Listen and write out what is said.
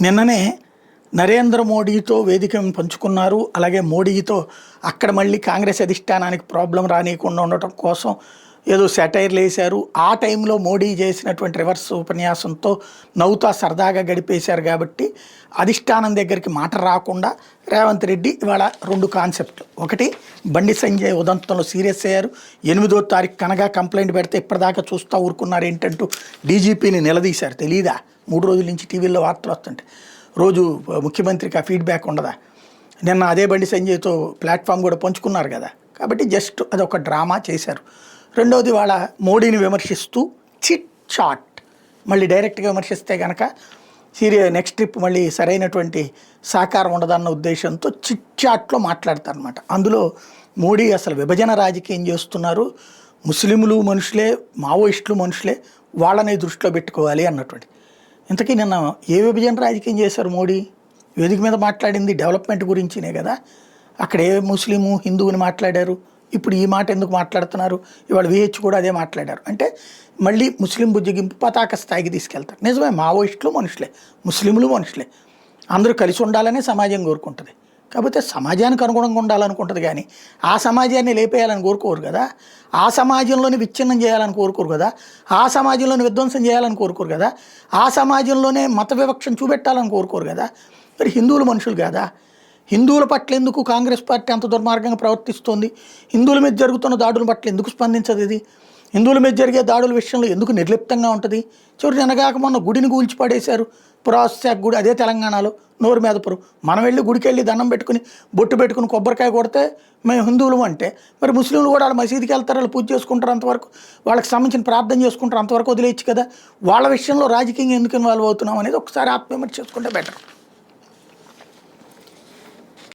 నిన్ననే నరేంద్ర మోడీతో వేదికను పంచుకున్నారు. అలాగే మోడీతో అక్కడ మళ్ళీ కాంగ్రెస్ అధిష్టానానికి ప్రాబ్లం రానియకుండా ఉండటం కోసం ఏదో సెటైర్లు వేశారు. ఆ టైంలో మోడీ చేసినటువంటి రివర్స్ ఉపన్యాసంతో నవ్వుతా సరదాగా గడిపేశారు. కాబట్టి అధిష్టానం దగ్గరికి మాట రాకుండా రేవంత్ రెడ్డి ఇవాళ రెండు కాన్సెప్ట్లు. ఒకటి, బండి సంజయ్ ఉదంతంలో సీరియస్ అయ్యారు. 8వ తారీఖు కనగా కంప్లైంట్ పెడితే ఇప్పటిదాకా చూస్తూ ఊరుకున్నారు ఏంటంటూ డీజీపీని నిలదీశారు. తెలీదా? 3 రోజుల నుంచి టీవీల్లో వార్తలు వస్తుంటాయి. రోజు ముఖ్యమంత్రికి ఆ ఫీడ్బ్యాక్ ఉండదా? నిన్న అదే బండి సంజయ్తో ప్లాట్ఫామ్ కూడా పంచుకున్నారు కదా. కాబట్టి జస్ట్ అదొక డ్రామా చేశారు. రెండవది, వాళ్ళ మోడీని విమర్శిస్తూ చిట్ చాట్, మళ్ళీ డైరెక్ట్గా విమర్శిస్తే కనుక నెక్స్ట్ ట్రిప్ మళ్ళీ సరైనటువంటి సహకారం ఉండదన్న ఉద్దేశంతో చిట్ చాట్లో మాట్లాడతారనమాట. అందులో మోడీ అసలు విభజన రాజకీయం చేస్తున్నారు, ముస్లింలు మనుషులే, మావోయిస్టులు మనుషులే, వాళ్ళని దృష్టిలో పెట్టుకోవాలి అన్నటువంటి. ఇంతకీ నిన్న ఏ విభజన రాజకీయం చేశారు మోడీ? వేదిక మీద మాట్లాడింది డెవలప్మెంట్ గురించినే కదా. అక్కడ ఏ ముస్లిము హిందువుని మాట్లాడారు, ఇప్పుడు ఈ మాట ఎందుకు మాట్లాడుతున్నారు? ఇవాళ విహెచ్ కూడా అదే మాట్లాడారు. అంటే మళ్ళీ ముస్లిం బుజ్జగింపు పతాక స్థాయికి తీసుకెళ్తారు. నిజమే, మావోయిస్టులు మనుషులే, ముస్లింలు మనుషులే, అందరూ కలిసి ఉండాలనే సమాజం కోరుకుంటుంది. కాకపోతే సమాజానికి అనుగుణంగా ఉండాలనుకుంటుంది, కానీ ఆ సమాజాన్ని లేపేయాలని కోరుకోరు కదా. ఆ సమాజంలోని విచ్ఛిన్నం చేయాలని కోరుకోరు కదా. ఆ సమాజంలోని విధ్వంసం చేయాలని కోరుకోరు కదా. ఆ సమాజంలోనే మత వివక్షను చూపెట్టాలని కోరుకోరు కదా. మరి హిందువులు మనుషులు కాదా? హిందువుల పట్ల ఎందుకు కాంగ్రెస్ పార్టీ అంత దుర్మార్గంగా ప్రవర్తిస్తోంది? హిందువుల మీద జరుగుతున్న దాడుల పట్ల ఎందుకు స్పందించదు? ఇది హిందువుల మీద జరిగే దాడుల విషయంలో ఎందుకు నిర్లిప్తంగా ఉంటుంది? చివరి నిన్నగాక మొన్న గుడిని కూల్చి పడేశారు, పురావస్థ గుడి, అదే తెలంగాణలో నోరు మీదపురం. మనం వెళ్ళి గుడికి వెళ్ళి దండం పెట్టుకుని బొట్టు పెట్టుకుని కొబ్బరికాయ కొడితే మేము హిందువులు అంటే, మరి ముస్లింలు కూడా వాళ్ళ మసీదుకి వెళ్తారు, వాళ్ళు పూజ చేసుకుంటారు, అంతవరకు వాళ్ళకి సంబంధించిన ప్రార్థన చేసుకుంటారు, అంతవరకు వదిలేయచ్చు కదా. వాళ్ళ విషయంలో రాజకీయంగా ఎందుకు ఇన్వాల్వ్ అవుతున్నాం అనేది ఒకసారి ఆత్మవిమర్శ చేసుకుంటే బెటర్.